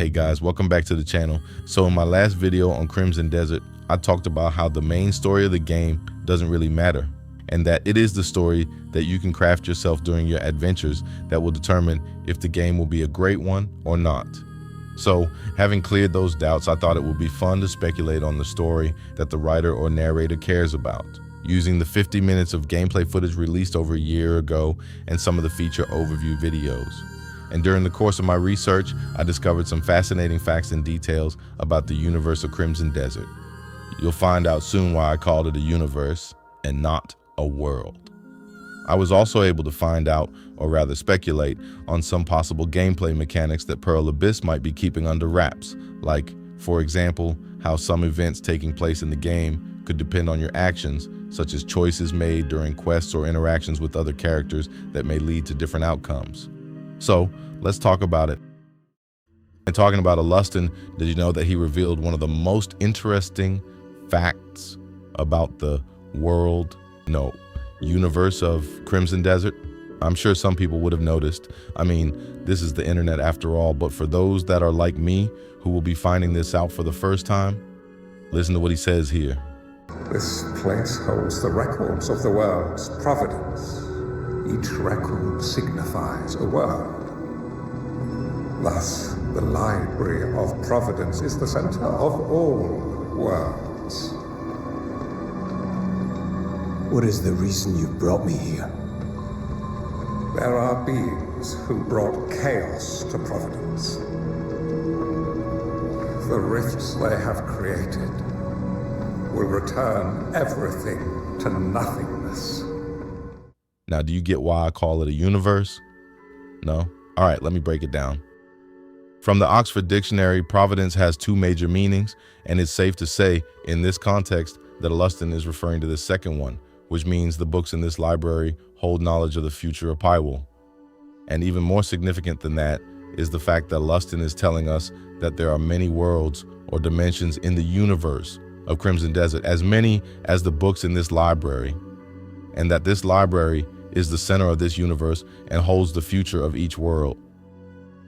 Hey guys, welcome back to the channel. So in my last video on Crimson Desert, I talked about how the main story of the game doesn't really matter, and that it is the story that you can craft yourself during your adventures that will determine if the game will be a great one or not. So having cleared those doubts, I thought it would be fun to speculate on the story that the writer or narrator cares about, using the 50 minutes of gameplay footage released over a year ago and some of the feature overview videos. And during the course of my research, I discovered some fascinating facts and details about the universe of Crimson Desert. You'll find out soon why I called it a universe and not a world. I was also able to find out, or rather speculate, on some possible gameplay mechanics that Pearl Abyss might be keeping under wraps, like, for example, how some events taking place in the game could depend on your actions, such as choices made during quests or interactions with other characters that may lead to different outcomes. So let's talk about it. And talking about Alustin, did you know that he revealed one of the most interesting facts about the universe of Crimson Desert? I'm sure some people would have noticed. I mean, this is the internet after all, but for those that are like me, who will be finding this out for the first time, listen to what he says here. This place holds the records of the world's providence. Each record signifies a world. Thus, the Library of Providence is the center of all worlds. What is the reason you brought me here? There are beings who brought chaos to Providence. The rifts they have created will return everything to nothingness. Now, do you get why I call it a universe? No? All right, let me break it down. From the Oxford Dictionary, Providence has two major meanings, and it's safe to say, in this context, that Alustin is referring to the second one, which means the books in this library hold knowledge of the future of Pyrewell. And even more significant than that is the fact that Alustin is telling us that there are many worlds or dimensions in the universe of Crimson Desert, as many as the books in this library, and that this library is the center of this universe and holds the future of each world.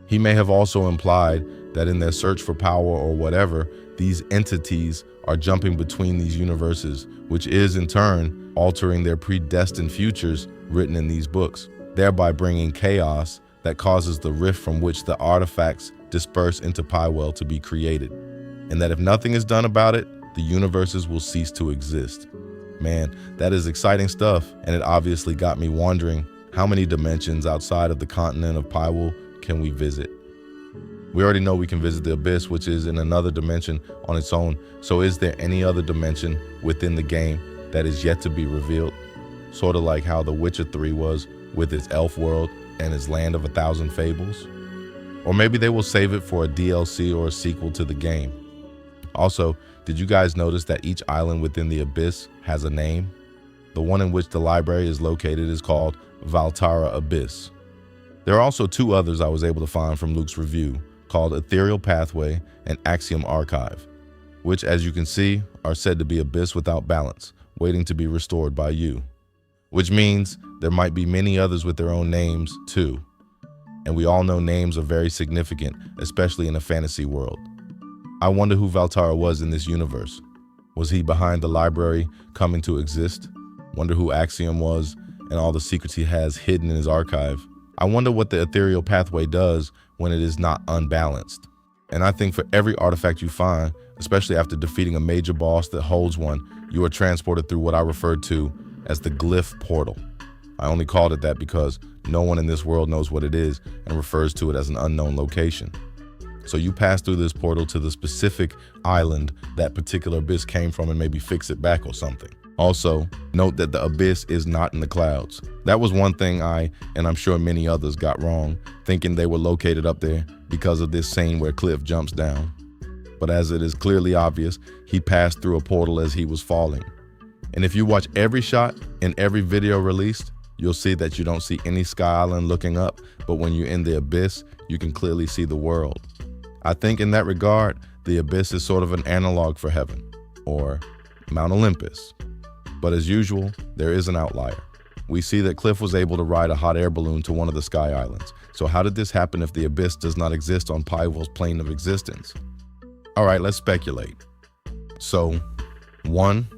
He may have also implied that in their search for power or whatever, these entities are jumping between these universes, which is in turn altering their predestined futures written in these books, thereby bringing chaos that causes the rift from which the artifacts disperse into Pyrewell to be created. And that if nothing is done about it, the universes will cease to exist. Man, that is exciting stuff, and it obviously got me wondering, how many dimensions outside of the continent of Pyrewell can we visit? We already know we can visit the Abyss, which is in another dimension on its own, so is there any other dimension within the game that is yet to be revealed? Sort of like how The Witcher 3 was with its elf world and its land of 1,000 fables? Or maybe they will save it for a DLC or a sequel to the game. Also, did you guys notice that each island within the Abyss has a name? The one in which the library is located is called Valtara Abyss. There are also two others I was able to find from Luke's review, called Ethereal Pathway and Axiom Archive, which, as you can see, are said to be abyss without balance, waiting to be restored by you. Which means there might be many others with their own names too. And we all know names are very significant, especially in a fantasy world. I wonder who Valtara was in this universe. Was he behind the library coming to exist? Wonder who Axiom was and all the secrets he has hidden in his archive. I wonder what the Ethereal Pathway does when it is not unbalanced. And I think for every artifact you find, especially after defeating a major boss that holds one, you are transported through what I referred to as the Glyph Portal. I only called it that because no one in this world knows what it is and refers to it as an unknown location. So you pass through this portal to the specific island that particular abyss came from and maybe fix it back or something. Also, note that the abyss is not in the clouds. That was one thing I, and I'm sure many others, got wrong, thinking they were located up there because of this scene where Cliff jumps down. But as it is clearly obvious, he passed through a portal as he was falling. And if you watch every shot in every video released, you'll see that you don't see any Sky Island looking up, but when you're in the abyss, you can clearly see the world. I think in that regard, the abyss is sort of an analog for heaven, or Mount Olympus. But as usual, there is an outlier, We see that Cliff was able to ride a hot air balloon to one of the sky islands. So how did this happen if the abyss does not exist on Pywell's plane of existence? All right, let's speculate. So, 1,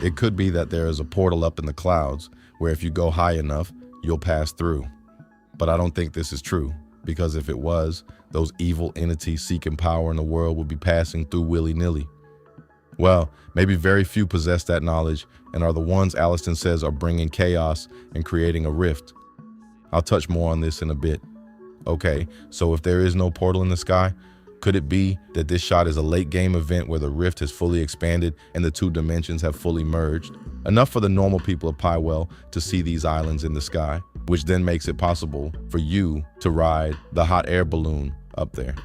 it could be that there is a portal up in the clouds where if you go high enough, you'll pass through. But I don't think this is true, because if it was, those evil entities seeking power in the world would be passing through willy-nilly. Well, maybe very few possess that knowledge and are the ones Alaston says are bringing chaos and creating a rift. I'll touch more on this in a bit. Okay, so if there is no portal in the sky, could it be that this shot is a late game event where the rift has fully expanded and the two dimensions have fully merged? Enough for the normal people of Pywell to see these islands in the sky, which then makes it possible for you to ride the hot air balloon up there.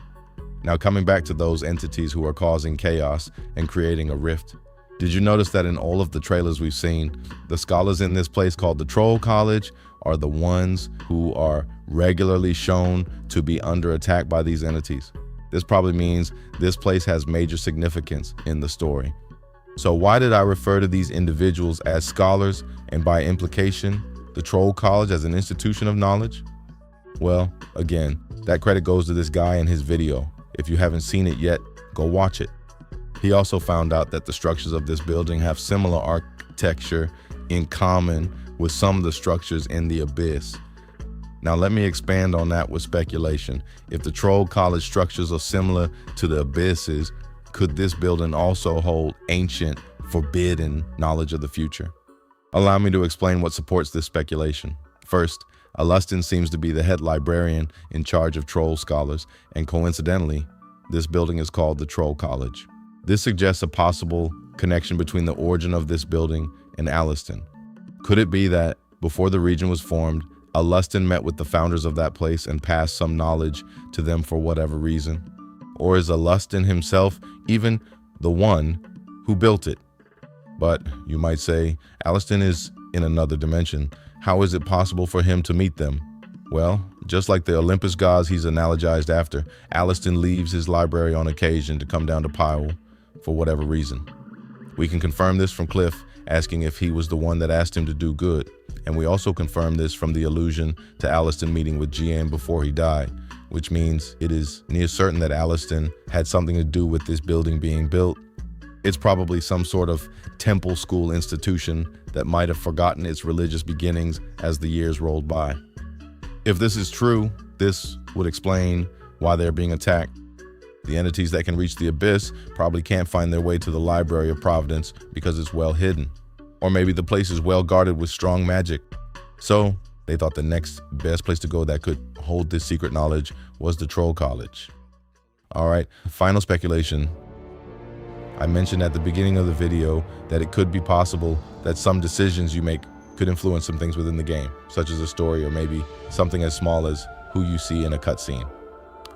Now, coming back to those entities who are causing chaos and creating a rift, did you notice that in all of the trailers we've seen, the scholars in this place called the Troll College are the ones who are regularly shown to be under attack by these entities? This probably means this place has major significance in the story. So why did I refer to these individuals as scholars and by implication, the Troll College as an institution of knowledge? Well, again, that credit goes to this guy and his video. If you haven't seen it yet, go watch it. He also found out that the structures of this building have similar architecture in common with some of the structures in the abyss. Now let me expand on that with speculation. If the Troll College structures are similar to the abysses, could this building also hold ancient, forbidden knowledge of the future? Allow me to explain what supports this speculation. First, Alaston seems to be the head librarian in charge of troll scholars, and coincidentally, this building is called the Troll College. This suggests a possible connection between the origin of this building and Alaston. Could it be that before the region was formed, Alaston met with the founders of that place and passed some knowledge to them for whatever reason? Or is Alaston himself even the one who built it? But you might say, Alaston is in another dimension. How is it possible for him to meet them? Well, just like the Olympus gods he's analogized after, Alaston leaves his library on occasion to come down to Pywell for whatever reason. We can confirm this from Cliff asking if he was the one that asked him to do good. And we also confirm this from the allusion to Alaston meeting with GM before he died, which means it is near certain that Alaston had something to do with this building being built. It's probably some sort of temple school institution that might have forgotten its religious beginnings as the years rolled by. If this is true, this would explain why they're being attacked. The entities that can reach the abyss probably can't find their way to the Library of Providence because it's well hidden. Or maybe the place is well guarded with strong magic. So they thought the next best place to go that could hold this secret knowledge was the Troll College. All right, final speculation. I mentioned at the beginning of the video that it could be possible that some decisions you make could influence some things within the game, such as a story or maybe something as small as who you see in a cutscene.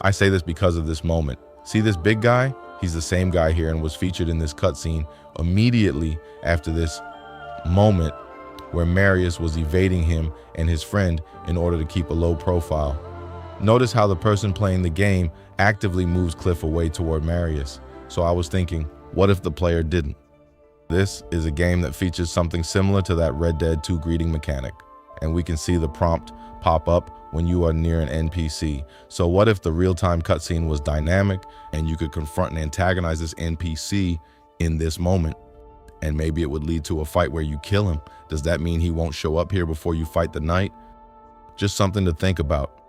I say this because of this moment. See this big guy? He's the same guy here and was featured in this cutscene immediately after this moment where Marius was evading him and his friend in order to keep a low profile. Notice how the person playing the game actively moves Cliff away toward Marius. So I was thinking, what if the player didn't? This is a game that features something similar to that Red Dead 2 greeting mechanic, and we can see the prompt pop up when you are near an NPC. So what if the real-time cutscene was dynamic and you could confront and antagonize this NPC in this moment? And maybe it would lead to a fight where you kill him. Does that mean he won't show up here before you fight the knight? Just something to think about.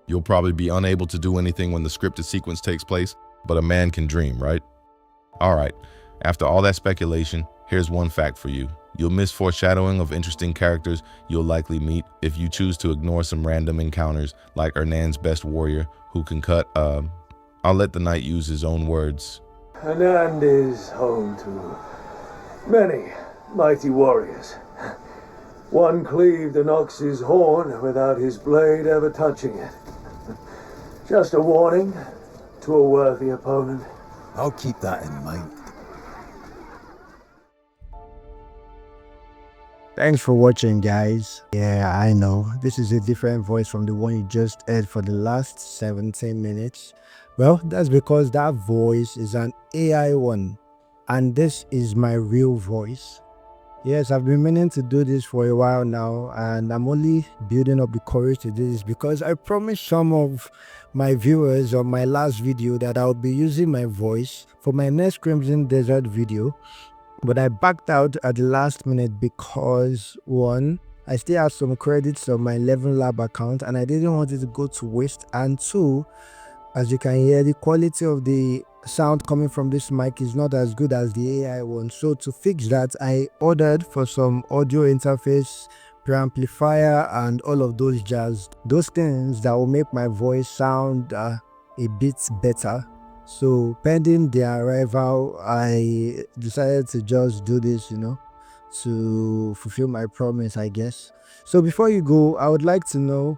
You'll probably be unable to do anything when the scripted sequence takes place, but a man can dream, right? All right, after all that speculation, here's one fact for you. You'll miss foreshadowing of interesting characters you'll likely meet if you choose to ignore some random encounters like Hernan's best warrior who can cut, I'll let the knight use his own words. Hernan is home to many mighty warriors. One cleaved an ox's horn without his blade ever touching it. Just a warning to a worthy opponent. I'll keep that in mind. Thanks for watching, guys. Yeah, I know this is a different voice from the one you just heard for the last 17 minutes. Well, that's because that voice is an AI one, and this is my real voice. Yes, I've been meaning to do this for a while now, and I'm only building up the courage to do this because I promised some of my viewers on my last video that I'll be using my voice for my next Crimson Desert video. But I backed out at the last minute because one, I still have some credits on my 11 Lab account and I didn't want it to go to waste. And two, as you can hear, the quality of the sound coming from this mic is not as good as the AI one. So to fix that, I ordered for some audio interface, preamplifier, and all of those jazz. Those things that will make my voice sound a bit better. So pending their arrival, I decided to just do this, to fulfill my promise, I guess. So before you go, I would like to know,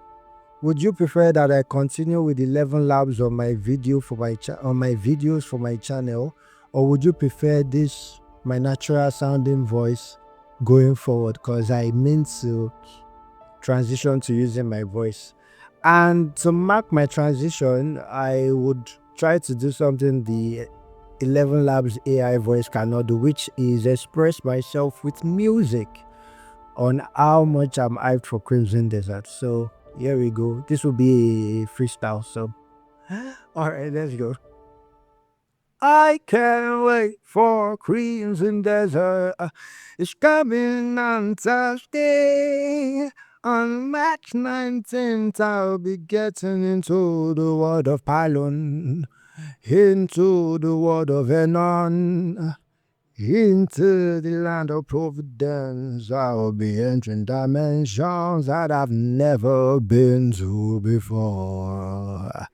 would you prefer that I continue with 11 labs on my videos for my channel, or would you prefer this my natural sounding voice going forward? Because I mean to transition to using my voice. And to mark my transition, I would try to do something the 11 Labs AI voice cannot do, which is express myself with music on how much I'm hyped for Crimson Desert. So here we go. This will be a freestyle. So, all right, let's go. I can't wait for Crimson Desert. It's coming on Thursday. On March 19th, I'll be getting into the world of Pylon, into the world of Enon, into the land of Providence. I'll be entering dimensions that I've never been to before.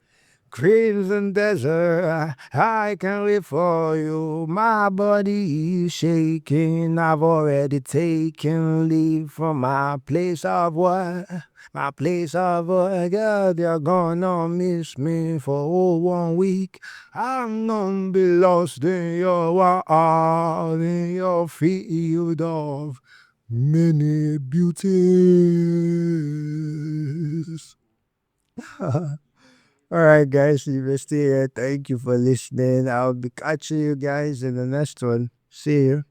Crimson Desert, I can wait for you. My body is shaking. I've already taken leave from my place of work. My place of work, girl, they're gonna miss me for 1 week. I'm gonna be lost in your world, in your field of many beauties. Alright, guys, if you're still here, thank you for listening. I'll be catching you guys in the next one. See you.